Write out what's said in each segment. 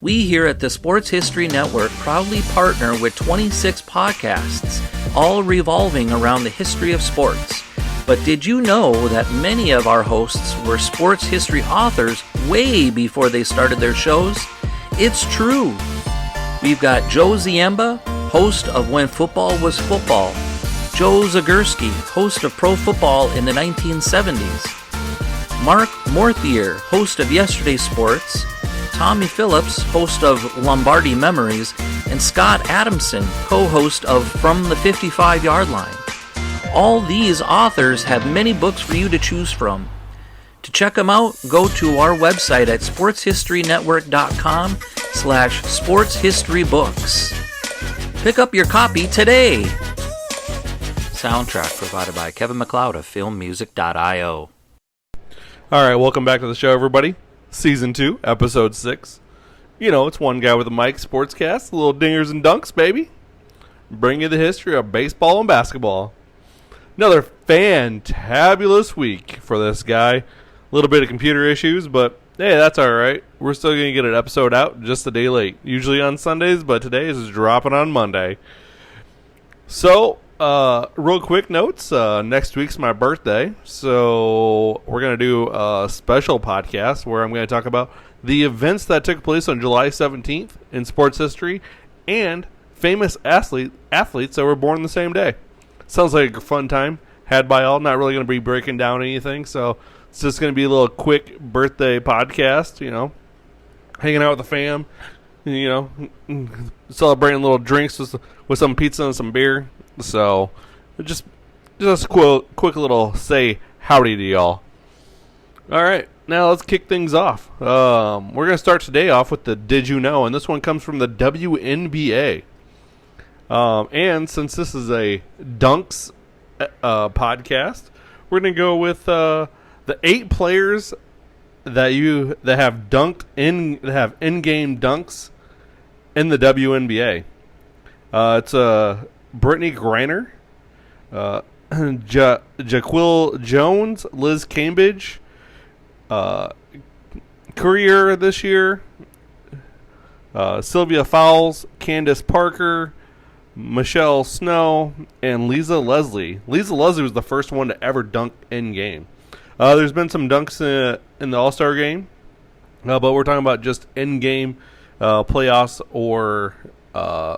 We here at the Sports History Network proudly partner with 26 podcasts, all revolving around the history of sports. But did you know that many of our hosts were sports history authors way before they started their shows? It's true. We've got Joe Ziemba, host of When Football Was Football, Joe Zagurski, host of Pro Football in the 1970s, Mark Morthier, host of Yesterday's Sports, Tommy Phillips, host of Lombardi Memories, and Scott Adamson, co-host of From the 55-Yard Line. All these authors have many books for you to choose from. To check them out, go to our website at sportshistorynetwork.com/sportshistorybooks. Pick up your copy today. Soundtrack provided by Kevin MacLeod of filmmusic.io. All right, welcome back to the show, everybody. Season 2, Episode 6. You know, it's one guy with a mic, sportscast, little dingers and dunks, baby. Bring you the history of baseball and basketball. Another fantabulous week for this guy. A little bit of computer issues, but hey, that's all right. We're still going to get an episode out just a day late. Usually on Sundays, but today is dropping on Monday. So, real quick notes. Next week's my birthday, so we're going to do a special podcast where I'm going to talk about the events that took place on July 17th in sports history and famous athletes that were born the same day. Sounds like a fun time had by all. Not really going to be breaking down anything, so it's just going to be a little quick birthday podcast, you know, hanging out with the fam, you know, celebrating little drinks with some pizza and some beer. So, just a quick little say howdy to y'all. All right, now let's kick things off. We're going to start today off with the Did You Know? And this one comes from the WNBA. And since this is a Dunks podcast, we're going to go with the 8 players that have in-game dunks in the WNBA. It's Brittany Griner, Jaquil Jones, Liz Cambridge, Courier this year, Sylvia Fowles, Candace Parker, Michelle Snow, and Lisa Leslie. Lisa Leslie was the first one to ever dunk in-game. There's been some dunks in the All-Star game, but we're talking about just in-game playoffs or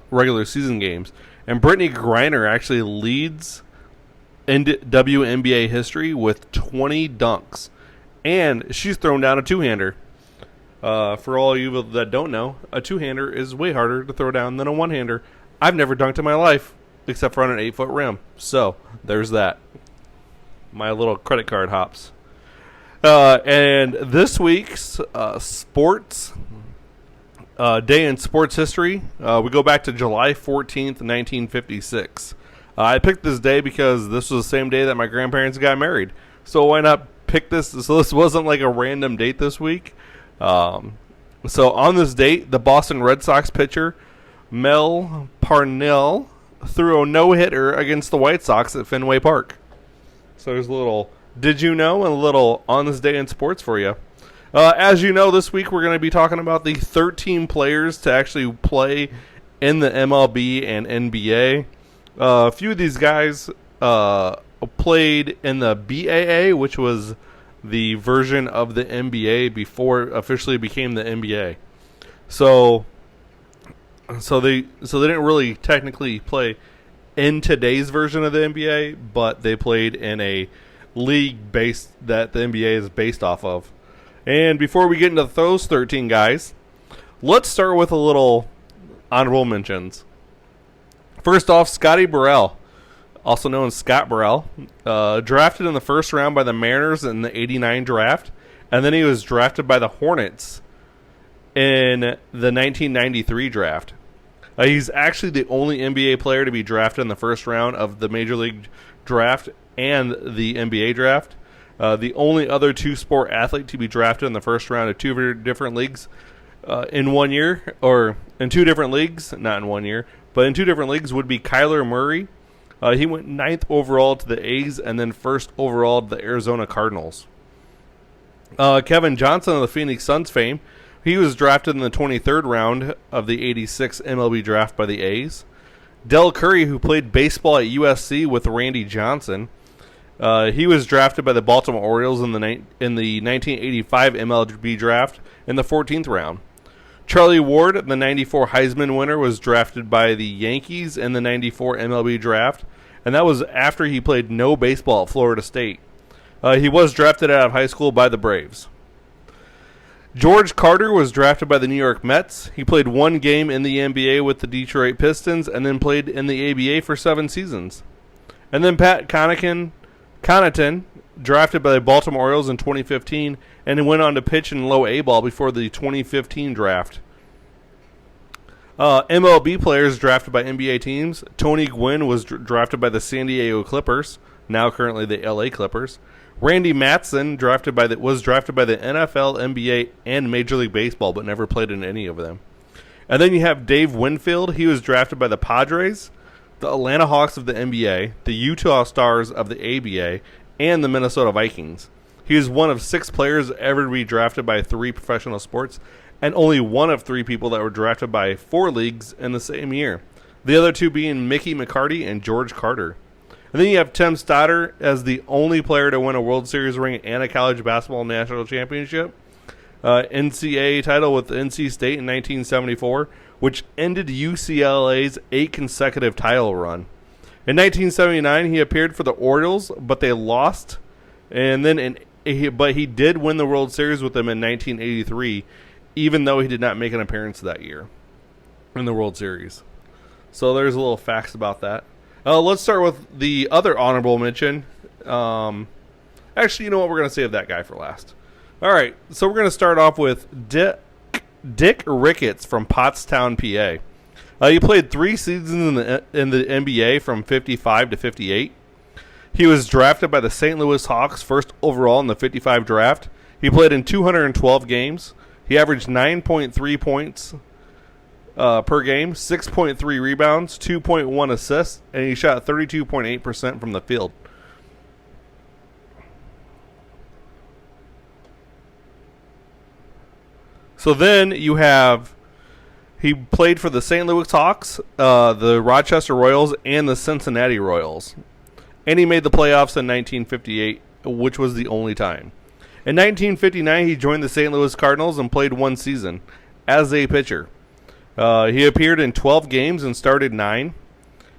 regular season games. And Brittany Griner actually leads in WNBA history with 20 dunks. And she's thrown down a two-hander. For all of you that don't know, a two-hander is way harder to throw down than a one-hander. I've never dunked in my life, except for on an 8-foot rim. So, there's that. My little credit card hops. And this week's sports day in sports history, we go back to July 14th, 1956. I picked this day because this was the same day that my grandparents got married. So why not pick this? So this wasn't like a random date this week. So on this date, the Boston Red Sox pitcher, Mel Parnell, threw a no-hitter against the White Sox at Fenway Park. So there's a little Did You Know and a little On This Day in Sports for you. As you know, this week we're going to be talking about the 13 players to actually play in the MLB and NBA. A few of these guys played in the BAA, which was the version of the NBA before it officially became the NBA. So they didn't really technically play in today's version of the NBA, but they played in a league based that the NBA is based off of. And before we get into those 13 guys, let's start with a little honorable mentions. First off, Scotty Burrell, also known as Scott Burrell, drafted in the first round by the Mariners in the 89 draft, and then he was drafted by the Hornets in the 1993 draft. He's actually the only NBA player to be drafted in the first round of the Major League draft and the NBA draft. The only other two-sport athlete to be drafted in the first round of two different leagues in 1 year, or in two different leagues, not in 1 year, but in two different leagues would be Kyler Murray. He went 9th overall to the A's and then 1st overall to the Arizona Cardinals. Kevin Johnson of the Phoenix Suns fame He was drafted in the 23rd round of the 86 MLB draft by the A's. Del Curry, who played baseball at USC with Randy Johnson, he was drafted by the Baltimore Orioles in the 1985 MLB draft in the 14th round. Charlie Ward, the 94 Heisman winner, was drafted by the Yankees in the 94 MLB draft, and that was after he played no baseball at Florida State. He was drafted out of high school by the Braves. George Carter was drafted by the New York Mets. He played one game in the NBA with the Detroit Pistons and then played in the ABA for 7 seasons. And then Pat Connaughton, drafted by the Baltimore Orioles in 2015, and he went on to pitch in low A ball before the 2015 draft. MLB players drafted by NBA teams. Tony Gwynn was drafted by the San Diego Clippers, now currently the LA Clippers. Randy Mattson was drafted by the NFL, NBA, and Major League Baseball, but never played in any of them. And then you have Dave Winfield. He was drafted by the Padres, the Atlanta Hawks of the NBA, the Utah Stars of the ABA, and the Minnesota Vikings. He is one of 6 players ever to be drafted by 3 professional sports, and only one of 3 people that were drafted by 4 leagues in the same year. The other 2 being Mickey McCarty and George Carter. And then you have Tim Stoddard as the only player to win a World Series ring and a college basketball national championship. NCAA title with NC State in 1974, which ended UCLA's 8 consecutive title run. In 1979, he appeared for the Orioles, but they lost. And then, but he did win the World Series with them in 1983, even though he did not make an appearance that year in the World Series. So there's a little facts about that. Let's start with the other honorable mention. Actually, you know what? We're going to save that guy for last. All right, so we're going to start off with Dick Ricketts from Pottstown, PA. He played 3 seasons in the NBA from 55 to 58. He was drafted by the St. Louis Hawks first overall in the 55 draft. He played in 212 games. He averaged 9.3 points per game, 6.3 rebounds, 2.1 assists, and he shot 32.8% from the field. So then you have, he played for the St. Louis Hawks, the Rochester Royals, and the Cincinnati Royals. And he made the playoffs in 1958, which was the only time. In 1959, he joined the St. Louis Cardinals and played 1 season as a pitcher. He appeared in 12 games and started 9.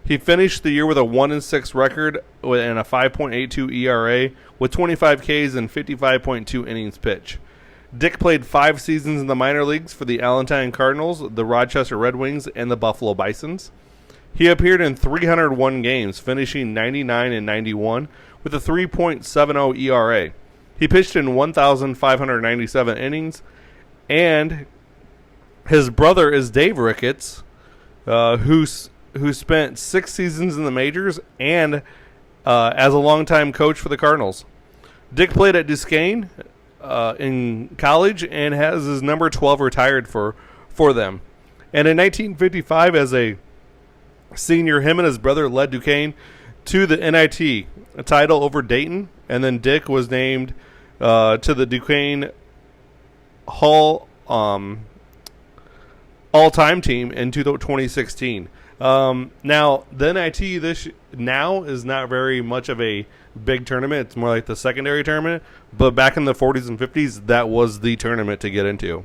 He finished the year with a 1-6 record and a 5.82 ERA with 25 Ks and 55.2 innings pitched. Dick played 5 seasons in the minor leagues for the Allentown Cardinals, the Rochester Red Wings, and the Buffalo Bisons. He appeared in 301 games, finishing 99 and 91 with a 3.70 ERA. He pitched in 1,597 innings, and his brother is Dave Ricketts, who spent 6 seasons in the majors and as a longtime coach for the Cardinals. Dick played at Duquesne in college and has his number 12 retired for them. And in 1955, as a senior, him and his brother led Duquesne to the NIT, a title over Dayton, and then Dick was named to the Duquesne Hall all-time team in 2016. Now, the NIT now is not very much of a big tournament. It's more like the secondary tournament. But back in the 40s and 50s, that was the tournament to get into.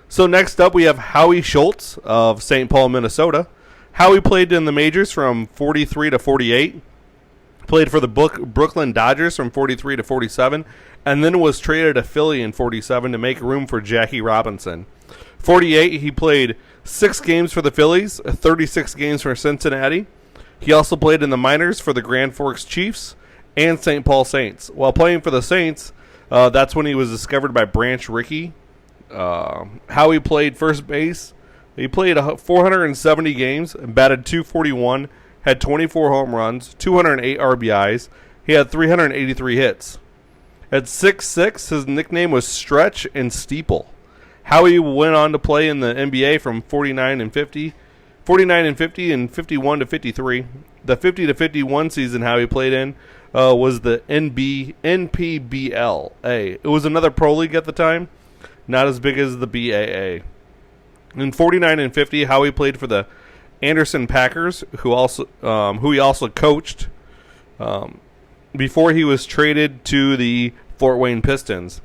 So next up, we have Howie Schultz of St. Paul, Minnesota. Howie played in the majors from 43 to 48. Played for the Brooklyn Dodgers from 43 to 47. And then was traded to Philly in 47 to make room for Jackie Robinson. 48, he played 6 games for the Phillies, 36 games for Cincinnati. He also played in the minors for the Grand Forks Chiefs and St. Paul Saints. While playing for the Saints, that's when he was discovered by Branch Rickey. Howie played first base. He played 470 games, batted .241, had 24 home runs, 208 RBIs. He had 383 hits. At 6'6", his nickname was Stretch and Steeple. Howie went on to play in the NBA from 49 and 50 and 51 to 53. The 50 to 51 season Howie played in was the NPBL. It was another pro league at the time. not as big as the BAA. In 49 and 50, Howie played for the Anderson Packers, who he also coached before he was traded to the Fort Wayne Pistons.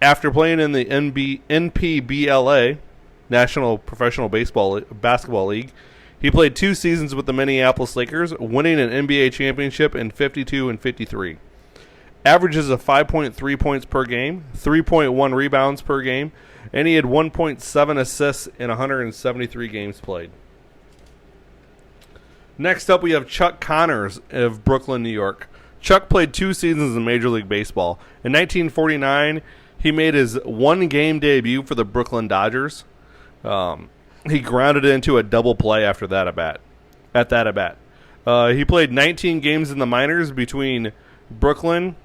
After playing in the NPBLA, National Professional Basketball League, he played 2 seasons with the Minneapolis Lakers, winning an NBA championship in 52 and 53. Averages of 5.3 points per game, 3.1 rebounds per game, and he had 1.7 assists in 173 games played. Next up, we have Chuck Connors of Brooklyn, New York. Chuck played 2 seasons in Major League Baseball. In 1949, he made his one-game debut for the Brooklyn Dodgers. He grounded into a double play after that at bat. He played 19 games in the minors between Brooklyn's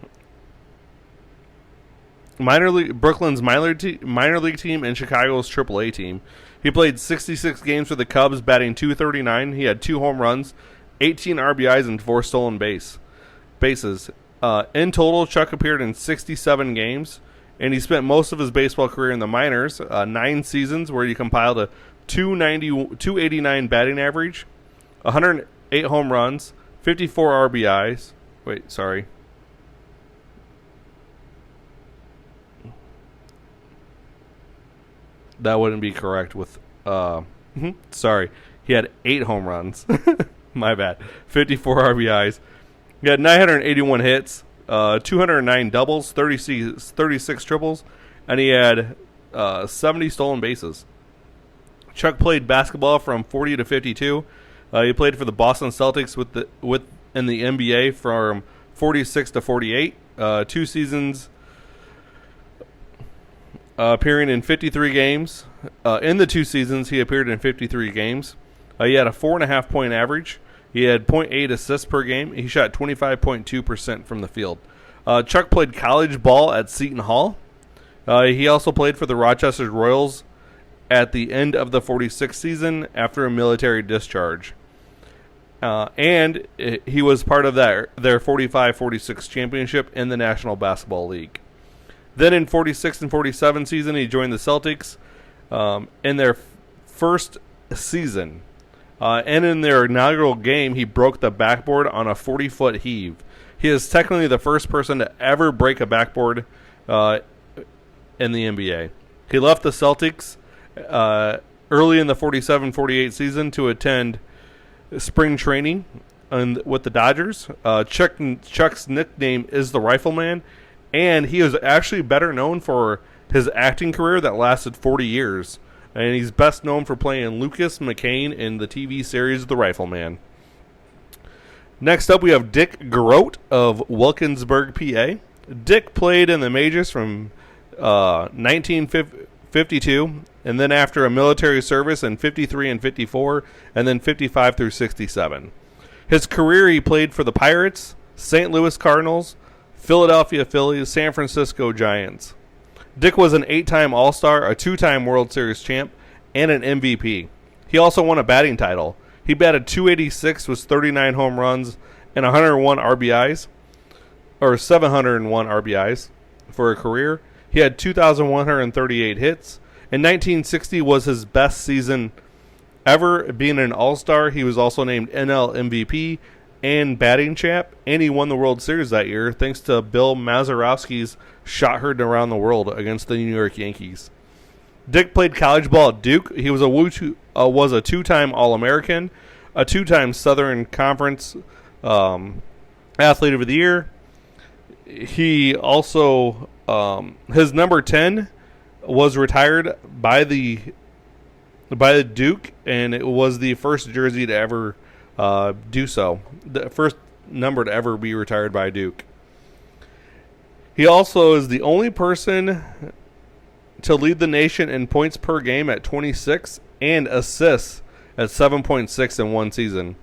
minor league team and Chicago's AAA team. He played 66 games for the Cubs, batting .239. He had 2 home runs, 18 RBIs, and 4 stolen bases. In total, Chuck appeared in 67 games, and he spent most of his baseball career in the minors, 9 seasons, where he compiled a .289 batting average, 108 home runs, 54 RBIs. Wait, sorry. That wouldn't be correct with... sorry. He had 8 home runs. My bad. 54 RBIs. He had 981 hits, 209 doubles, 36 triples, and he had 70 stolen bases. Chuck played basketball from 40 to 52. He played for the Boston Celtics in the NBA from 46 to 48. 2 seasons appearing in 53 games. In the 2 seasons, he appeared in 53 games. He had a 4.5 point average. He had 0.8 assists per game. He shot 25.2% from the field. Chuck played college ball at Seton Hall. He also played for the Rochester Royals at the end of the 46th season after a military discharge. And he was part of their 45-46 championship in the National Basketball League. Then in 46 and 47 season, he joined the Celtics in their first season. And in their inaugural game, he broke the backboard on a 40-foot heave. He is technically the first person to ever break a backboard in the NBA. He left the Celtics early in the 47-48 season to attend spring training with the Dodgers. Chuck's nickname is the Rifleman, and he is actually better known for his acting career that lasted 40 years. And he's best known for playing Lucas McCain in the TV series The Rifleman. Next up, we have Dick Grote of Wilkinsburg, PA. Dick played in the majors from 1952, and then after a military service in 53 and 54, and then 55 through 67. His career, he played for the Pirates, St. Louis Cardinals, Philadelphia Phillies, San Francisco Giants. Dick was an 8-time All-Star, a 2-time World Series champ, and an MVP. He also won a batting title. He batted .286 with 39 home runs and 101 RBIs, or 701 RBIs for a career. He had 2,138 hits. In 1960 was his best season ever. Being an All-Star, he was also named NL MVP and batting champ, and he won the World Series that year thanks to Bill Mazeroski's shot heard around the world against the New York Yankees. Dick played college ball at Duke. He was a 2-time All-American, a 2-time Southern Conference Athlete of the Year. He also his number 10 was retired by the Duke, and it was the first jersey to ever do so. The first number to ever be retired by Duke. He also is the only person to lead the nation in points per game at 26 and assists at 7.6 in one season.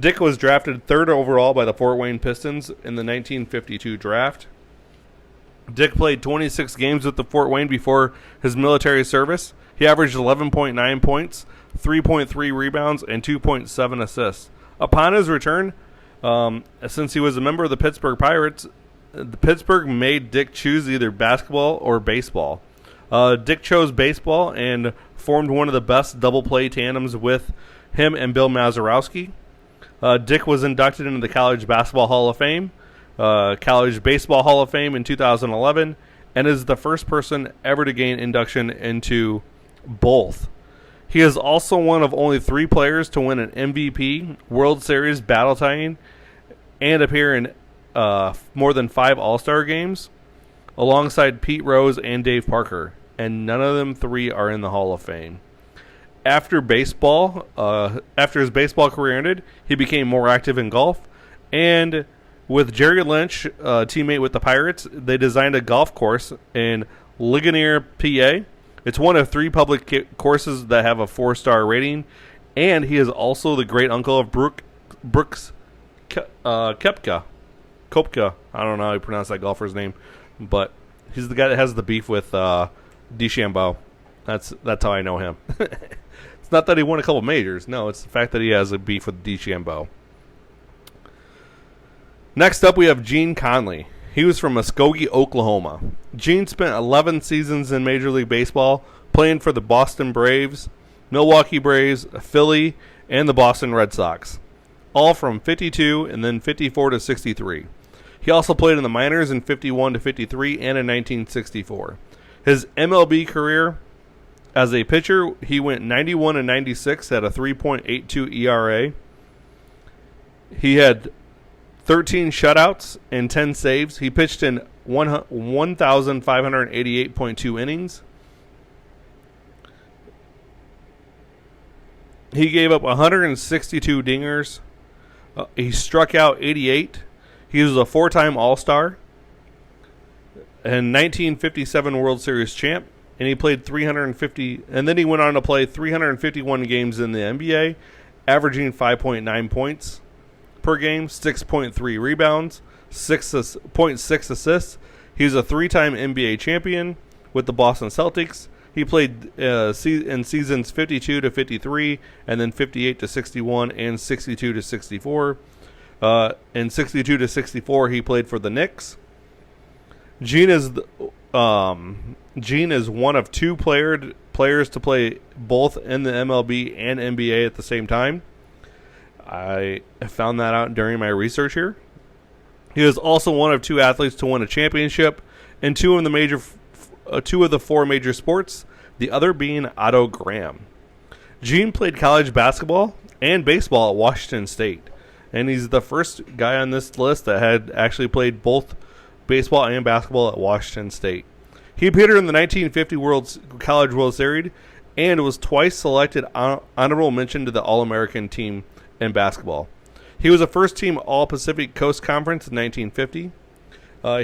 Dick was drafted 3rd overall by the Fort Wayne Pistons in the 1952 draft. Dick played 26 games with the Fort Wayne before his military service. He averaged 11.9 points, 3.3 rebounds, and 2.7 assists. Upon his return, since he was a member of the Pittsburgh Pirates, Pittsburgh made Dick choose either basketball or baseball. Dick chose baseball and formed one of the best double play tandems with him and Bill Mazeroski. Dick was inducted into the College Basketball Hall of Fame, College Baseball Hall of Fame in 2011, and is the first person ever to gain induction into both. He is also one of only 3 players to win an MVP, World Series battle tying, and appear in more than 5 All-Star games, alongside Pete Rose and Dave Parker, and none of them 3 are in the Hall of Fame. After his baseball career ended, he became more active in golf, and with Jerry Lynch, teammate with the Pirates, they designed a golf course in Ligonier, PA. It's one of 3 public courses that have a 4-star rating, and he is also the great uncle of Brooks Koepka. I don't know how you pronounce that golfer's name, but he's the guy that has the beef with DeChambeau. That's how I know him. It's not that he won a couple majors. No, it's the fact that he has a beef with DeChambeau. Next up, we have Gene Conley. He was from Muskogee, Oklahoma. Gene spent 11 seasons in Major League Baseball, playing for the Boston Braves, Milwaukee Braves, Philly, and the Boston Red Sox, all from 52 and then 54 to 63. He also played in the minors in 51 to 53 and in 1964. His MLB career, as a pitcher, he went 91 and 96 at a 3.82 ERA. He had 13 shutouts and 10 saves. He pitched in 1,588.2 innings. He gave up 162 dingers. He struck out 88. He was a 4-time All-Star and 1957 World Series champ. And he played 350, and then he went on to play 351 games in the NBA, averaging 5.9 points per game, 6.3 rebounds, 6.6 assists. He's a 3-time NBA champion with the Boston Celtics. He played in seasons 52 to 53, and then 58 to 61, and 62 to 64. In 62 to 64, he played for the Knicks. Gene is one of 2 players to play both in the MLB and NBA at the same time. I found that out during my research here. He is also one of 2 athletes to win a championship in 2 of the 4 major sports, the other being Otto Graham. Gene played college basketball and baseball at Washington State, and he's the first guy on this list that had actually played both baseball and basketball at Washington State. He appeared in the 1950 College World Series and was twice selected honorable mention to the All-American team in basketball. He was a first-team All-Pacific Coast Conference in 1950.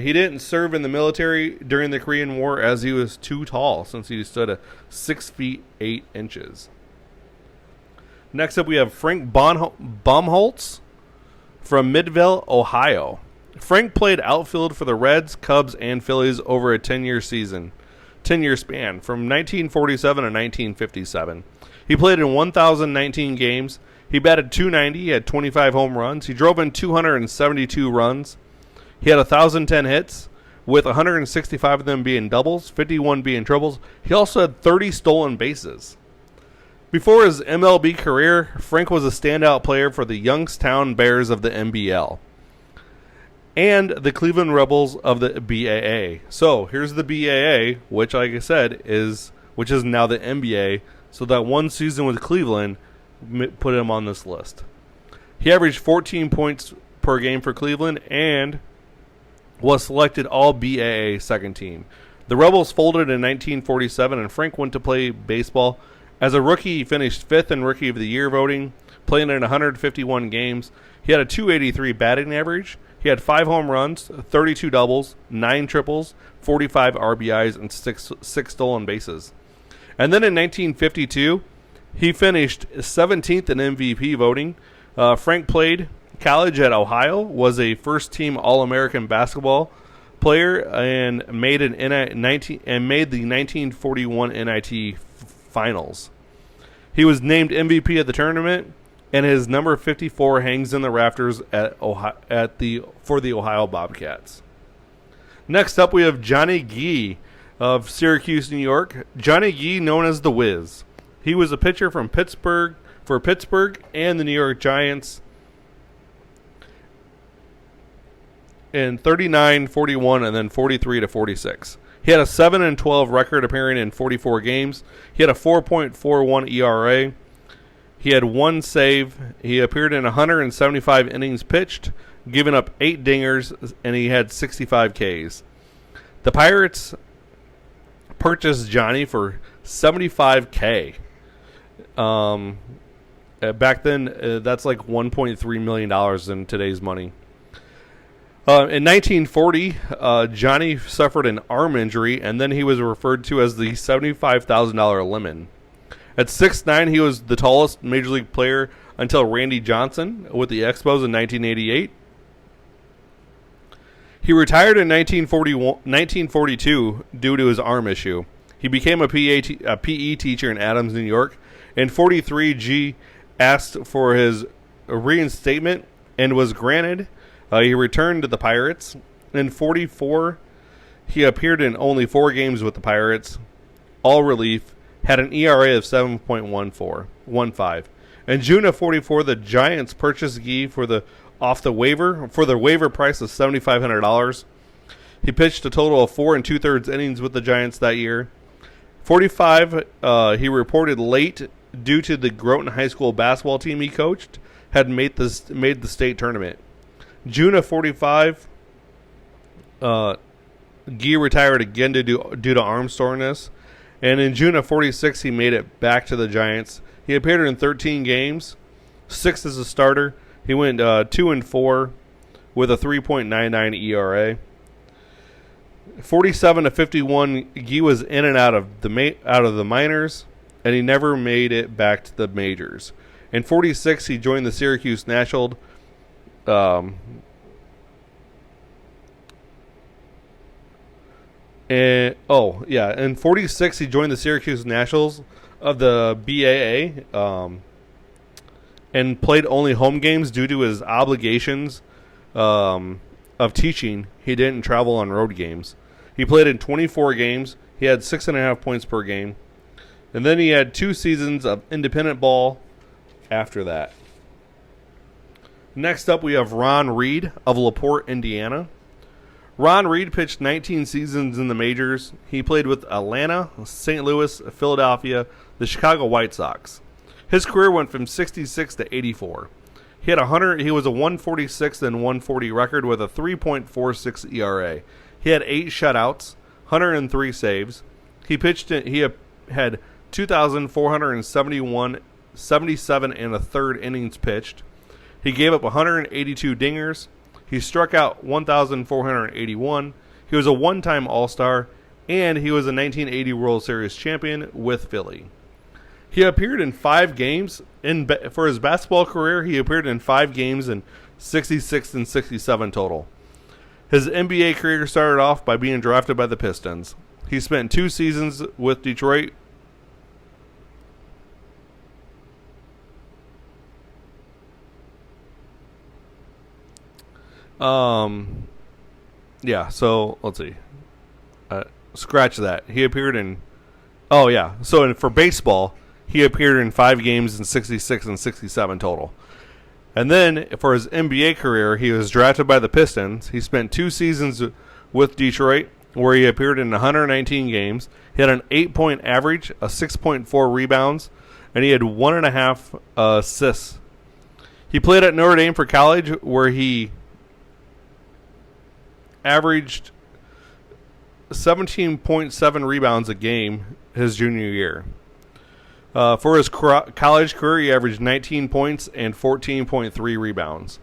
He didn't serve in the military during the Korean War as he was too tall, since he stood at 6 feet 8 inches. Next up, we have Frank Baumholtz from Midvale, Ohio. Frank played outfield for the Reds, Cubs, and Phillies over a 10-year span from 1947 to 1957. He played in 1,019 games. He batted .290, he had 25 home runs. He drove in 272 runs. He had 1,010 hits, with 165 of them being doubles, 51 being triples. He also had 30 stolen bases. Before his MLB career, Frank was a standout player for the Youngstown Bears of the NBL and the Cleveland Rebels of the BAA. So here's the BAA, which, like I said, is now the NBA. So that one season with Cleveland put him on this list. He averaged 14 points per game for Cleveland and was selected all BAA second team. The Rebels folded in 1947, and Frank went to play baseball. As a rookie, he finished 5th in Rookie of the Year voting, playing in 151 games. He had a .283 batting average. He had 5 home runs, 32 doubles, 9 triples, 45 RBIs, and 6 stolen bases. And then in 1952, he finished 17th in MVP voting. Frank played college at Ohio, was a first-team All-American basketball player, and made the 1941 NIT Finals. He was named MVP of the tournament, and his number 54 hangs in the rafters for the Ohio Bobcats. Next up, we have Johnny Gee. of Syracuse, New York, Johnny Gee, known as the Wiz. He was a pitcher from Pittsburgh and the New York Giants in 39, 41, and then 43 to 46. He had a 7-12 record, appearing in 44 games. He had a 4.41 ERA. He had one save. He appeared in 175 innings pitched, giving up 8 dingers, and he had 65 Ks. The Pirates purchased Johnny for $75K. Back then, that's like $1.3 million in today's money. In 1940, Johnny suffered an arm injury, and then he was referred to as the $75,000 lemon. At 6'9", he was the tallest major league player until Randy Johnson with the Expos in 1988. He retired in 1942 due to his arm issue. He became a PE teacher in Adams, New York. In 43, G asked for his reinstatement and was granted. He returned to the Pirates. In 44, he appeared in only 4 games with the Pirates, all relief, had an ERA of 7.15. In June of 44, the Giants purchased Gee for the waiver price of $7,500. He pitched a total of 4 2/3 innings with the Giants that year. 45, he reported late due to the Groton High School basketball team he coached had made the state tournament. June of 45, Gee retired again due to arm soreness. And in June of 46, he made it back to the Giants. He appeared in 13 games, 6 as a starter. He went 2-4 with a 3.99 ERA. 47 to 51, Gee was in and out of the minors, and he never made it back to the majors. In 46, he joined the Syracuse Nationals. In 46, he joined the Syracuse Nationals of the BAA, and played only home games due to his obligations of teaching. He didn't travel on road games. He played in 24 games. He had 6.5 points per game. And then he had 2 seasons of independent ball after that. Next up, we have Ron Reed of LaPorte, Indiana. Ron Reed pitched 19 seasons in the majors. He played with Atlanta, St. Louis, Philadelphia, the Chicago White Sox. His career went from 66 to 84. He was a 146 and 140 record with a 3.46 ERA. He had 8 shutouts, 103 saves. He had 2,477 and a third innings pitched. He gave up 182 dingers. He struck out 1,481. He was a one-time All-Star, and he was a 1980 World Series champion with Philly. He appeared in 5 games. For his basketball career, he appeared in 5 games in 66 and 67 total. His NBA career started off by being drafted by the Pistons. He spent 2 seasons with Detroit. So let's see. Scratch that. He appeared in. For baseball, he appeared in 5 games in 66 and 67 total. And then for his NBA career, he was drafted by the Pistons. He spent 2 seasons with Detroit, where he appeared in 119 games. He had an 8-point average, a 6.4 rebounds, and he had 1.5 assists. He played at Notre Dame for college, where he averaged 17.7 rebounds a game his junior year. For his college career, he averaged 19 points and 14.3 rebounds.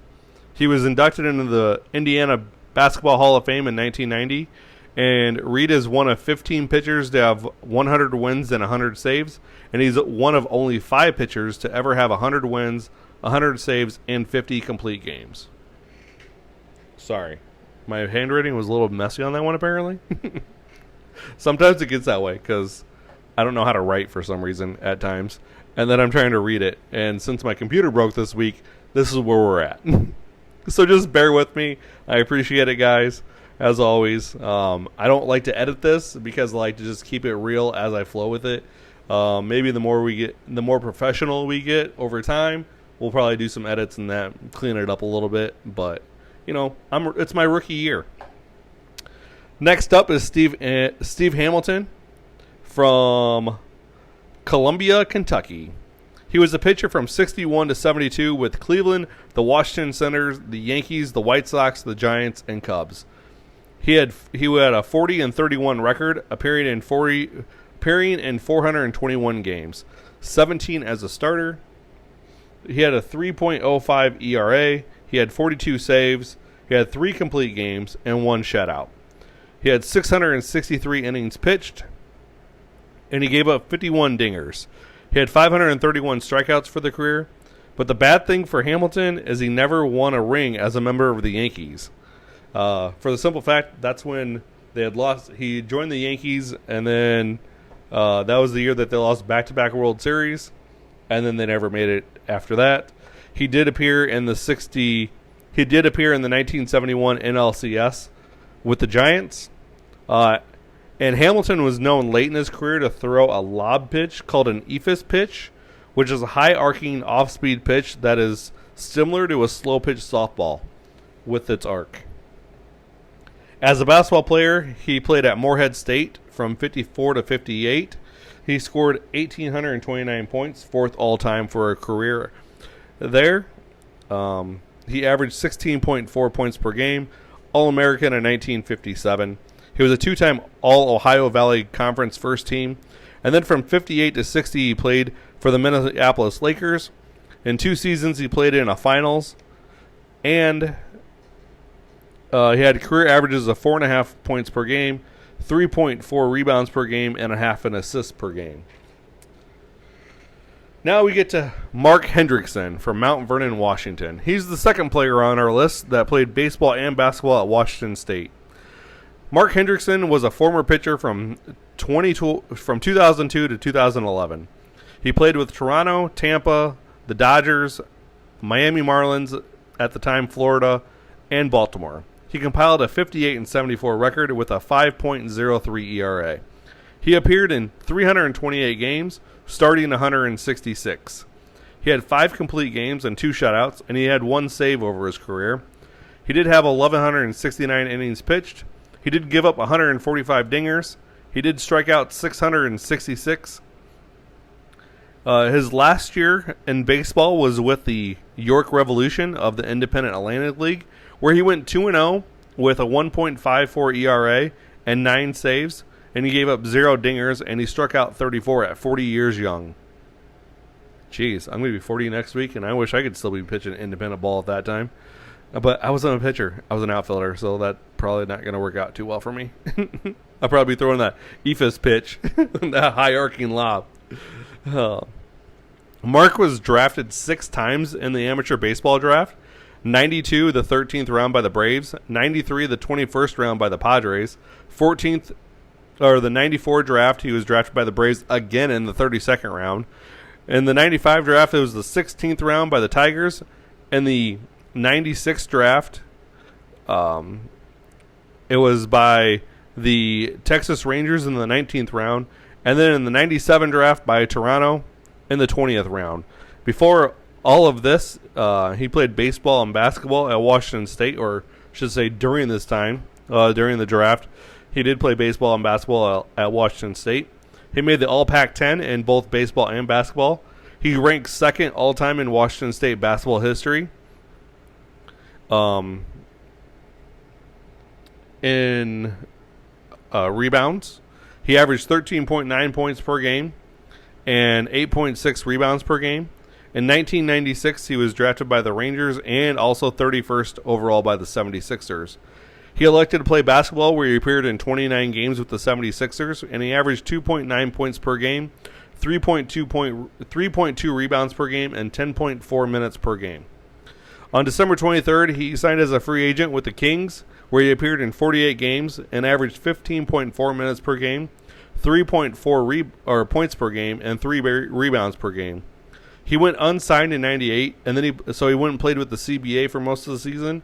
He was inducted into the Indiana Basketball Hall of Fame in 1990, and Reed is one of 15 pitchers to have 100 wins and 100 saves, and he's one of only 5 pitchers to ever have 100 wins, 100 saves, and 50 complete games. Sorry. My handwriting was a little messy on that one, apparently. Sometimes it gets that way, because I don't know how to write for some reason at times. And then I'm trying to read it. And since my computer broke this week, this is where we're at. So just bear with me. I appreciate it, guys. as always. I don't like to edit this because I like to just keep it real as I flow with it. Maybe the more professional we get over time, we'll probably do some edits and that, clean it up a little bit. But it's my rookie year. Next up is Steve Hamilton from Columbia, Kentucky. He was a pitcher from 61 to 72 with Cleveland, the Washington Senators, the Yankees, the White Sox, the Giants, and Cubs. He had a 40-31 record, appearing in 421 games, 17 as a starter. He had a 3.05 ERA. He had 42 saves. He had 3 complete games and 1 shutout. He had 663 innings pitched, and he gave up 51 dingers. He had 531 strikeouts for the career, but the bad thing for Hamilton is he never won a ring as a member of the Yankees. For the simple fact, that's when they had lost. He joined the Yankees, and then that was the year that they lost back-to-back World Series, and then they never made it after that. He did appear in the 1971 NLCS with the Giants. And Hamilton was known late in his career to throw a lob pitch called an ephus pitch, which is a high-arcing off-speed pitch that is similar to a slow-pitch softball with its arc. As a basketball player, he played at Morehead State from 54 to 58. He scored 1,829 points, 4th all-time for a career there. He averaged 16.4 points per game, All-American in 1957. He was a 2-time All-Ohio Valley Conference first team. And then from 58 to 60, he played for the Minneapolis Lakers. In 2 seasons, he played in a finals. And he had career averages of 4.5 points per game, 3.4 rebounds per game, and a half an assist per game. Now we get to Mark Hendrickson from Mount Vernon, Washington. He's the second player on our list that played baseball and basketball at Washington State. Mark Hendrickson was a former pitcher from 2002 to 2011. He played with Toronto, Tampa, the Dodgers, Miami Marlins, at the time Florida, and Baltimore. He compiled a 58-74 record with a 5.03 ERA. He appeared in 328 games, starting 166. He had 5 complete games and 2 shutouts, and he had 1 save over his career. He did have 1,169 innings pitched. He did give up 145 dingers. He did strike out 666. His last year in baseball was with the York Revolution of the Independent Atlantic League, where he went 2-0 with a 1.54 ERA and 9 saves, and he gave up 0 dingers, and he struck out 34 at 40 years young. Jeez, I'm going to be 40 next week, and I wish I could still be pitching independent ball at that time. But I wasn't a pitcher. I was an outfielder, so that's probably not going to work out too well for me. I'll probably be throwing that ephus pitch, that high-arcing lob. Mark was drafted 6 times in the amateur baseball draft. 92, the 13th round by the Braves. 93, the 21st round by the Padres. The 94 draft, he was drafted by the Braves again in the 32nd round. In the 95 draft, it was the 16th round by the Tigers. In the 96 draft, it was by the Texas Rangers in the 19th round, and then in the 97 draft by Toronto in the 20th round. Before all of this, he played baseball and basketball at Washington State, or I should say during this time, during the draft. He did play baseball and basketball at Washington State. He made the All-Pac-10 in both baseball and basketball. He ranked 2nd all-time in Washington State basketball history. In rebounds, he averaged 13.9 points per game and 8.6 rebounds per game. In 1996, he was drafted by the Rangers and also 31st overall by the 76ers. He elected to play basketball, where he appeared in 29 games with the 76ers, and he averaged 2.9 points per game, 3.2 rebounds per game, and 10.4 minutes per game. On December 23rd, he signed as a free agent with the Kings, where he appeared in 48 games and averaged 15.4 minutes per game, 3.4 points per game, and 3 rebounds per game. He went unsigned in 98, and then he went and played with the CBA for most of the season.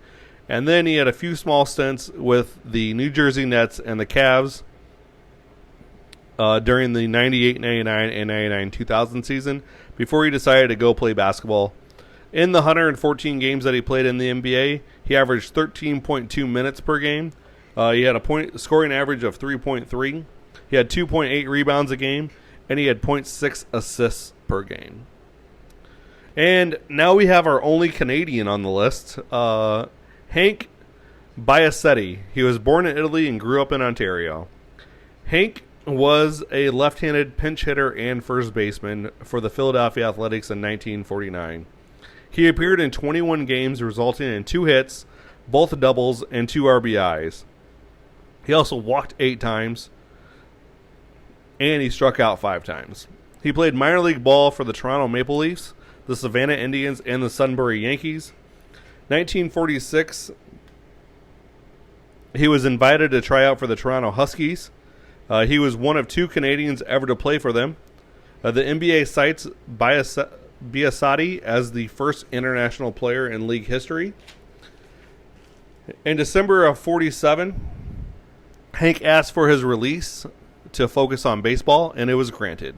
And then he had a few small stints with the New Jersey Nets and the Cavs during the 98, 99, and 99, 2000 season before he decided to go play basketball. In the 114 games that he played in the NBA, he averaged 13.2 minutes per game. He had a scoring average of 3.3. He had 2.8 rebounds a game, and he had 0.6 assists per game. And now we have our only Canadian on the list, Hank Biasetti. He was born in Italy and grew up in Ontario. Hank was a left-handed pinch hitter and first baseman for the Philadelphia Athletics in 1949. He appeared in 21 games, resulting in 2 hits, both doubles, and 2 RBIs. He also walked 8 times, and he struck out 5 times. He played minor league ball for the Toronto Maple Leafs, the Savannah Indians, and the Sunbury Yankees. 1946, he was invited to try out for the Toronto Huskies. He was one of 2 Canadians ever to play for them. The NBA cites Biasetti as the first international player in league history. In December of 47, Hank asked for his release to focus on baseball, and it was granted.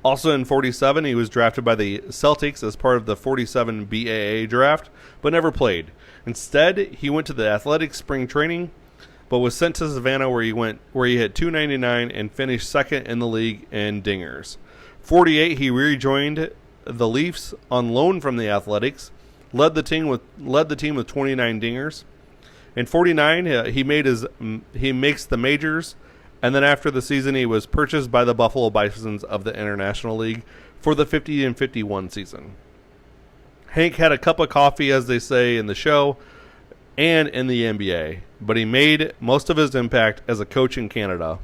Also in 47, he was drafted by the Celtics as part of the 47 BAA draft, but never played. Instead, he went to the Athletics spring training, but was sent to Savannah where he hit .299 and finished second in the league in dingers. 48, he rejoined the Leafs on loan from the Athletics, led the team with 29 dingers. In 49, he makes the majors, and then after the season, he was purchased by the Buffalo Bisons of the International League for the 50 and 51 season. Hank had a cup of coffee, as they say in the show, and in the NBA, but he made most of his impact as a coach in Canada,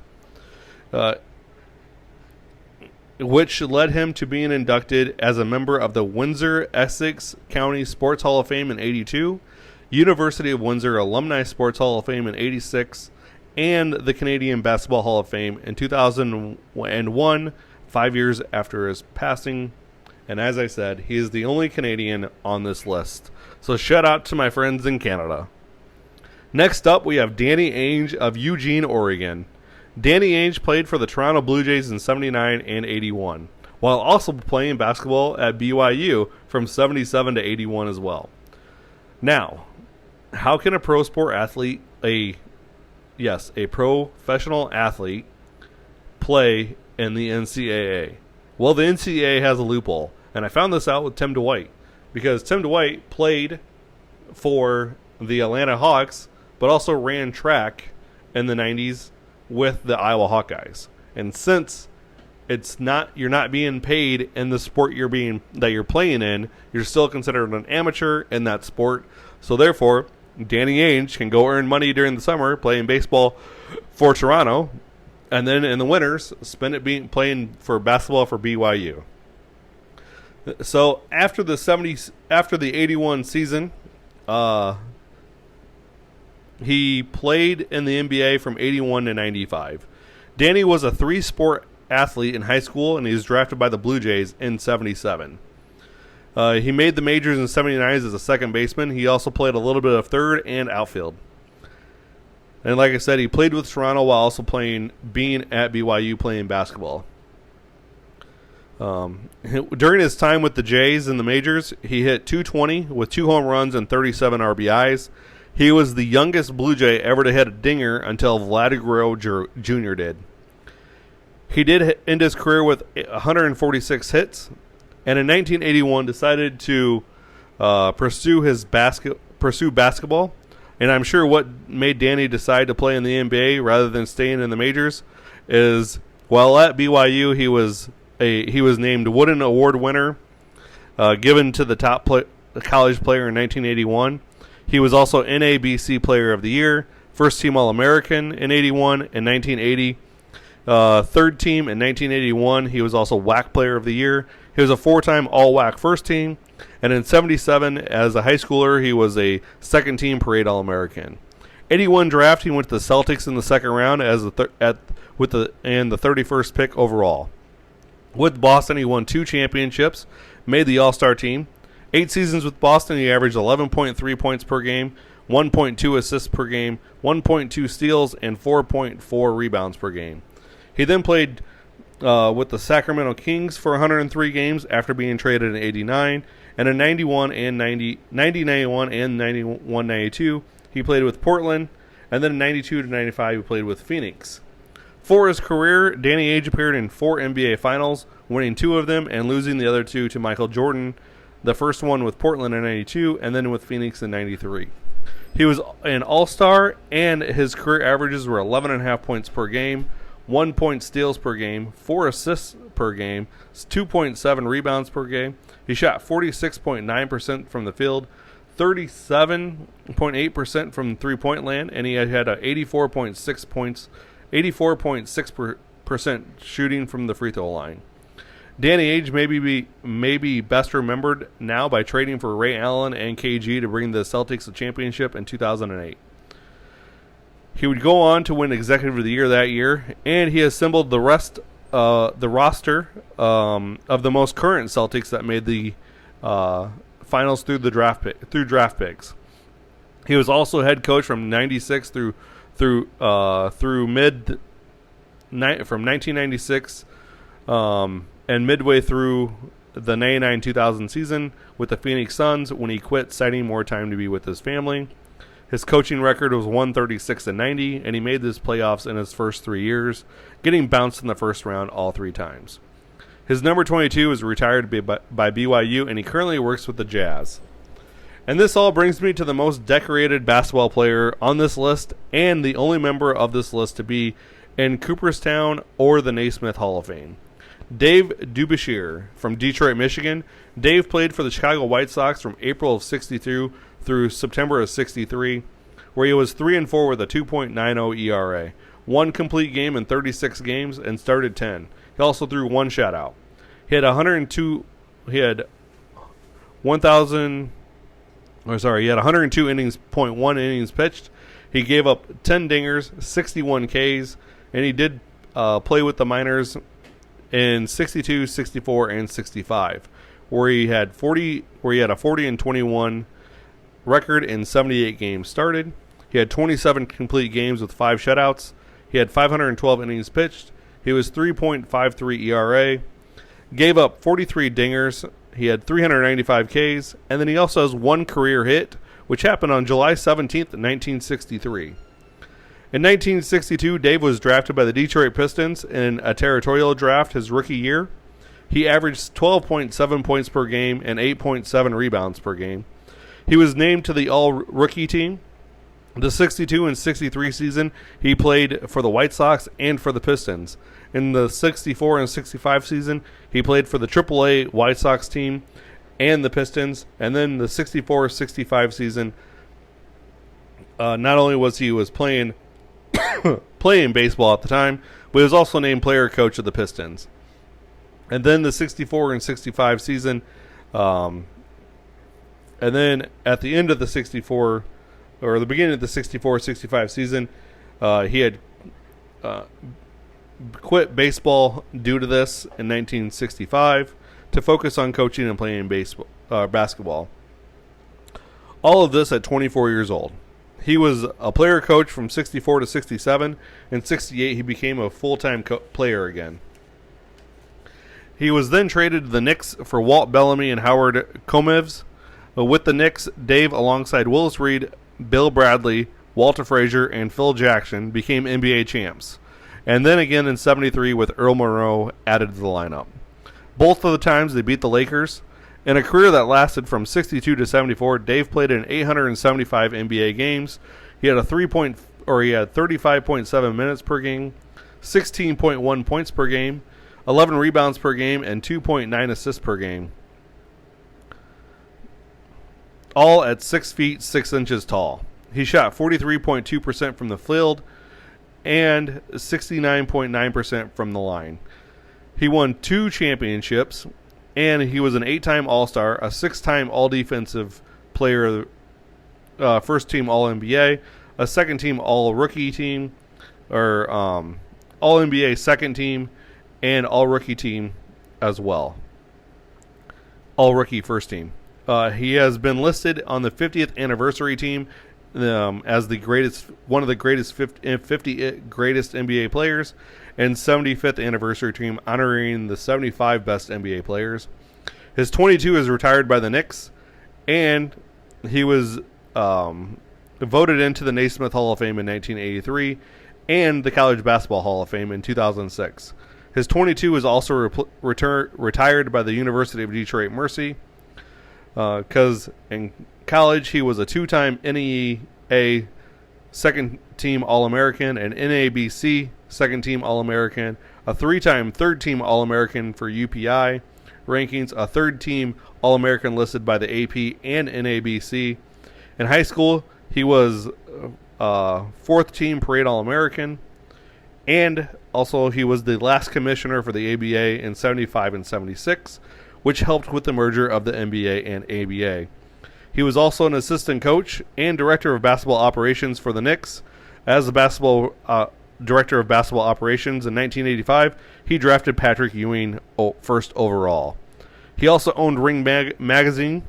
which led him to being inducted as a member of the Windsor-Essex County Sports Hall of Fame in 82, University of Windsor Alumni Sports Hall of Fame in 86, and the Canadian Basketball Hall of Fame in 2001, 5 years after his passing. And as I said, he is the only Canadian on this list. So shout out to my friends in Canada. Next up, we have Danny Ainge of Eugene, Oregon. Danny Ainge played for the Toronto Blue Jays in 79 and 81, while also playing basketball at BYU from 77 to 81 as well. Now, how can a professional athlete play in the NCAA? Well, the NCAA has a loophole, and I found this out with Tim Dwight, because Tim Dwight played for the Atlanta Hawks, but also ran track in the 90s with the Iowa Hawkeyes. And since you're not being paid in the sport that you're playing in, you're still considered an amateur in that sport. So therefore, Danny Ainge can go earn money during the summer playing baseball for Toronto, and then in the winters spend it playing for basketball for BYU. So after the 81 season, he played in the NBA from 81 to 95. Danny was a 3-sport athlete in high school, and he was drafted by the Blue Jays in 77. He made the majors in 79 as a second baseman. He also played a little bit of third and outfield. And like I said, he played with Toronto while also being at BYU playing basketball. During his time with the Jays in the majors, he hit .220 with 2 home runs and 37 RBIs. He was the youngest Blue Jay ever to hit a dinger until Vlad Guerrero Jr. did. He did end his career with 146 hits, and in 1981 decided to pursue basketball. And I'm sure what made Danny decide to play in the NBA rather than staying in the majors is, while at BYU, he was named Wooden Award winner, given to the top college player in 1981. He was also NABC Player of the Year, First Team All-American in 81 and 1980, Third Team in 1981. He was also WAC Player of the Year. He was a 4-time All-WAC First Team, and in 77, as a high schooler, he was a Second Team Parade All-American. 81 draft, he went to the Celtics in the second round with the 31st pick overall. With Boston, he won 2 championships, made the All-Star team. 8 seasons with Boston, he averaged 11.3 points per game, 1.2 assists per game, 1.2 steals, and 4.4 rebounds per game. He then played with the Sacramento Kings for 103 games after being traded in 89, and in 91 and 91-92, he played with Portland, and then in 92 to 95, he played with Phoenix. For his career, Danny Ainge appeared in 4 NBA Finals, winning 2 of them and losing the other 2 to Michael Jordan, the first one with Portland in 92 and then with Phoenix in 93. He was an All-Star, and his career averages were 11.5 points per game, 1 point steals per game, 4 assists per game, 2.7 rebounds per game. He shot 46.9% from the field, 37.8% from three-point land, and he had a 84.6% shooting from the free throw line. Danny Ainge may be best remembered now by trading for Ray Allen and KG to bring the Celtics the championship in 2008. He would go on to win Executive of the Year that year, and he assembled the roster of the most current Celtics that made the finals through draft picks. He was also head coach from '96 through from 1996 and midway through the 99-2000 season with the Phoenix Suns when he quit, citing more time to be with his family. His coaching record was 136-90, and he made this playoffs in his first 3 years, getting bounced in the first round all 3 times. His number 22 is retired by BYU, and he currently works with the Jazz. And this all brings me to the most decorated basketball player on this list, and the only member of this list to be in Cooperstown or the Naismith Hall of Fame. Dave Dubuisher from Detroit, Michigan. Dave played for the Chicago White Sox from April of '62 through September of '63, where he was 3-4 with a 2.90 ERA, 1 complete game in 36 games, and started 10. He also threw 1 shutout. He had 102 innings, 0.1 innings pitched. He gave up 10 dingers, 61 Ks, and he did play with the minors in 62, 64, and 65, where he had a 40-21 record in 78 games started. He had 27 complete games with 5 shutouts. He had 512 innings pitched. He was 3.53 ERA. Gave up 43 dingers. He had 395 Ks, and then he also has 1 career hit, which happened on July 17th, 1963. In 1962, Dave was drafted by the Detroit Pistons in a territorial draft his rookie year. He averaged 12.7 points per game and 8.7 rebounds per game. He was named to the All-Rookie team. The 62 and 63 season, he played for the White Sox and for the Pistons. In the 64 and 65 season, he played for the AAA White Sox team and the Pistons. And then the 64-65 season, not only was he playing baseball at the time, but he was also named player coach of the Pistons. And then the 64 and 65 season, and then at the end of the 64, or the beginning of the 64-65 season, he had quit baseball due to this in 1965 to focus on coaching and playing basketball. All of this at 24 years old. He was a player coach from 64 to 67. In 68, he became a full-time player again. He was then traded to the Knicks for Walt Bellamy and Howard Komevs. With the Knicks, Dave, alongside Willis Reed, Bill Bradley, Walter Frazier, and Phil Jackson, became NBA champs. And then again in 73 with Earl Monroe added to the lineup. Both of the times they beat the Lakers. In a career that lasted from 62 to 74, Dave played in 875 NBA games. He had 35.7 minutes per game, 16.1 points per game, 11 rebounds per game, and 2.9 assists per game. All at 6 feet 6 inches tall. He shot 43.2% from the field and 69.9% from the line. He won 2 championships, and he was an 8-time All-Star, a 6-time All-Defensive Player, first-team All-NBA, a second-team All-Rookie team, or All-NBA second team, and All-Rookie team as well. All-Rookie first team. He has been listed on the 50th anniversary team as one of the greatest 50 greatest NBA players, and 75th anniversary team honoring the 75 best NBA players. His 22 is retired by the Knicks, and he was voted into the Naismith Hall of Fame in 1983 and the College Basketball Hall of Fame in 2006. His 22 is also retired by the University of Detroit Mercy because in college he was a two-time NEA second-team All-American, an NABC second-team All-American, a three-time third-team All-American for UPI rankings, a third-team All-American listed by the AP and NABC. In high school, he was fourth-team Parade All-American, and also he was the last commissioner for the ABA in 75 and 76, which helped with the merger of the NBA and ABA. He was also an assistant coach and director of basketball operations for the Knicks. As the director of basketball operations in 1985, he drafted Patrick Ewing first overall. He also owned Ring Magazine,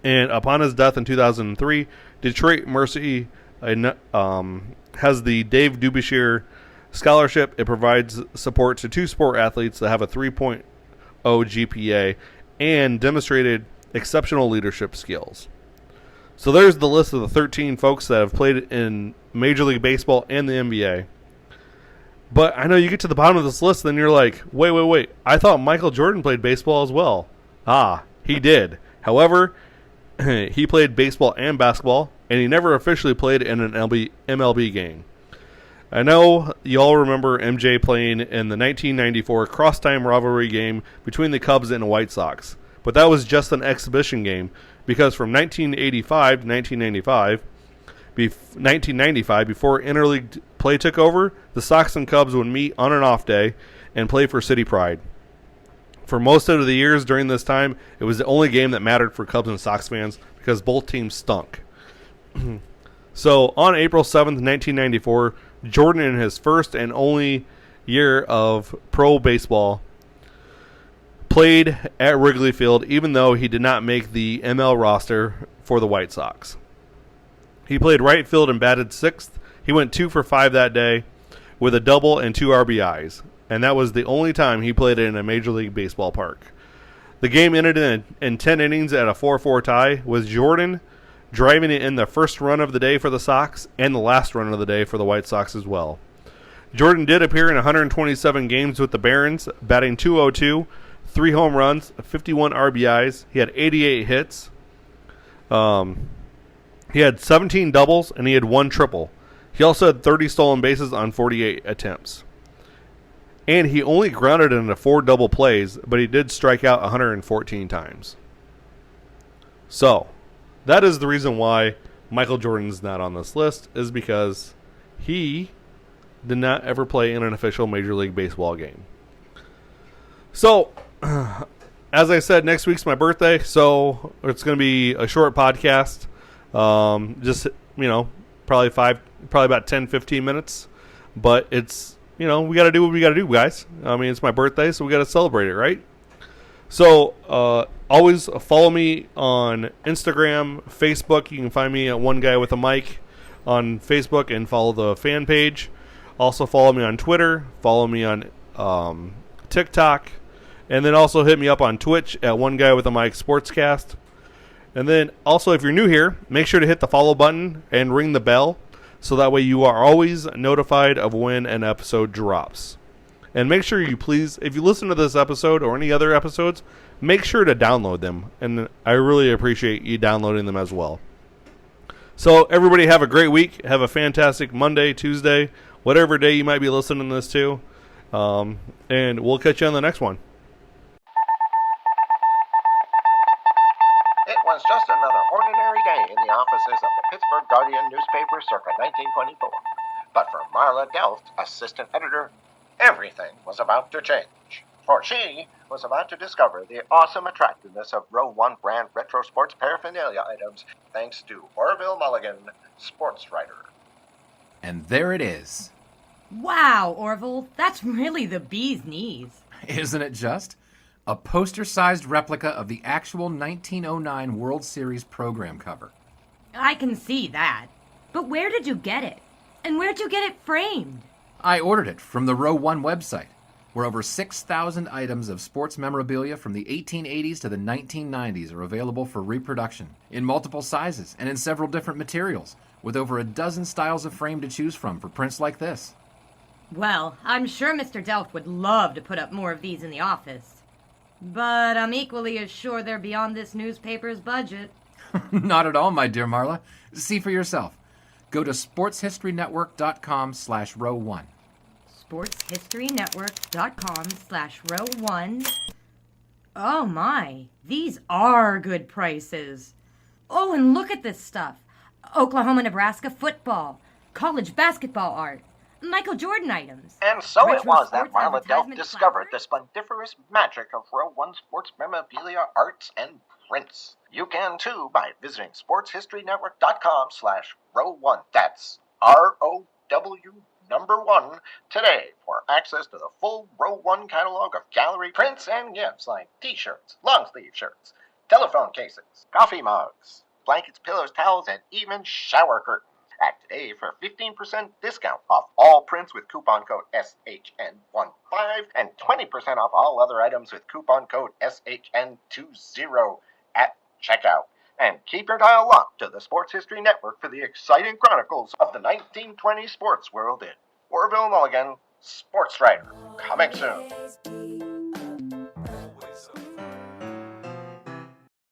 and upon his death in 2003, Detroit Mercy has the Dave Dubishir Scholarship. It provides support to two sport athletes that have a 3.0 GPA and demonstrated exceptional leadership skills. So there's the list of the 13 folks that have played in Major League Baseball and the NBA. But I know you get to the bottom of this list, then you're like, wait. I thought Michael Jordan played baseball as well. He did. However, he played baseball and basketball, and he never officially played in an MLB game. I know you all remember MJ playing in the 1994 crosstime rivalry game between the Cubs and the White Sox. But that was just an exhibition game, because from 1985 to 1995, before interleague play took over, the Sox and Cubs would meet on an off day and play for City Pride. For most of the years during this time, it was the only game that mattered for Cubs and Sox fans because both teams stunk. So on April 7th, 1994, Jordan, in his first and only year of pro baseball, played at Wrigley Field, even though he did not make the ML roster for the White Sox. He played right field and batted sixth. He went 2 for 5 that day with a double and 2 RBIs, and that was the only time he played in a Major League Baseball park. The game ended in 10 innings at a 4-4 tie, with Jordan driving it in the first run of the day for the Sox and the last run of the day for the White Sox as well. Jordan did appear in 127 games with the Barons, batting .202, 3 home runs, 51 RBIs. He had 88 hits. He had 17 doubles, and he had 1 triple. He also had 30 stolen bases on 48 attempts. And he only grounded into 4 double plays, but he did strike out 114 times. So, that is the reason why Michael Jordan's not on this list, is because he did not ever play in an official Major League Baseball game. So, as I said, next week's my birthday, so it's going to be a short podcast. Just, probably about 10, 15 minutes. But it's, we got to do what we got to do, guys. I mean, it's my birthday, so we got to celebrate it, right? So, always follow me on Instagram, Facebook. You can find me at One Guy with a Mic on Facebook and follow the fan page. Also follow me on Twitter, follow me on TikTok, and then also hit me up on Twitch at One Guy with a Mic Sportscast. And then also, if you're new here, make sure to hit the follow button and ring the bell, so that way you are always notified of when an episode drops. And make sure you please, if you listen to this episode or any other episodes, make sure to download them. And I really appreciate you downloading them as well. So everybody have a great week. Have a fantastic Monday, Tuesday, whatever day you might be listening to this to. And we'll catch you on the next one. It was just another ordinary day in the offices of the Pittsburgh Guardian newspaper circa 1924. But for Marla Delft, assistant editor, everything was about to change. For she was about to discover the awesome attractiveness of Row 1 brand retro sports paraphernalia items thanks to Orville Mulligan, sports writer. And there it is. Wow, Orville, that's really the bee's knees. Isn't it just? A poster-sized replica of the actual 1909 World Series program cover. I can see that. But where did you get it? And where'd you get it framed? I ordered it from the Row 1 website, where over 6,000 items of sports memorabilia from the 1880s to the 1990s are available for reproduction in multiple sizes and in several different materials, with over a dozen styles of frame to choose from for prints like this. Well, I'm sure Mr. Delft would love to put up more of these in the office. But I'm equally as sure they're beyond this newspaper's budget. Not at all, my dear Marla. See for yourself. Go to sportshistorynetwork.com/row1. sportshistorynetwork.com/row1. Oh my, these are good prices. Oh, and look at this stuff. Oklahoma-Nebraska football, college basketball art, Michael Jordan items. And so it retro was that sports Marla Delft advertisement discovered the placards. splendiferous magic of Row 1 sports memorabilia, arts, and prints. You can too by visiting sportshistorynetwork.com/row1. That's ROW1 today for access to the full Row 1 catalog of gallery prints and gifts like t-shirts, long-sleeve shirts, telephone cases, coffee mugs, blankets, pillows, towels, and even shower curtains. Act today for a 15% discount off all prints with coupon code SHN15 and 20% off all other items with coupon code SHN20 at checkout. And keep your dial locked to the Sports History Network for the exciting chronicles of the 1920 sports world in Orville Mulligan, Sports Writer. Coming soon.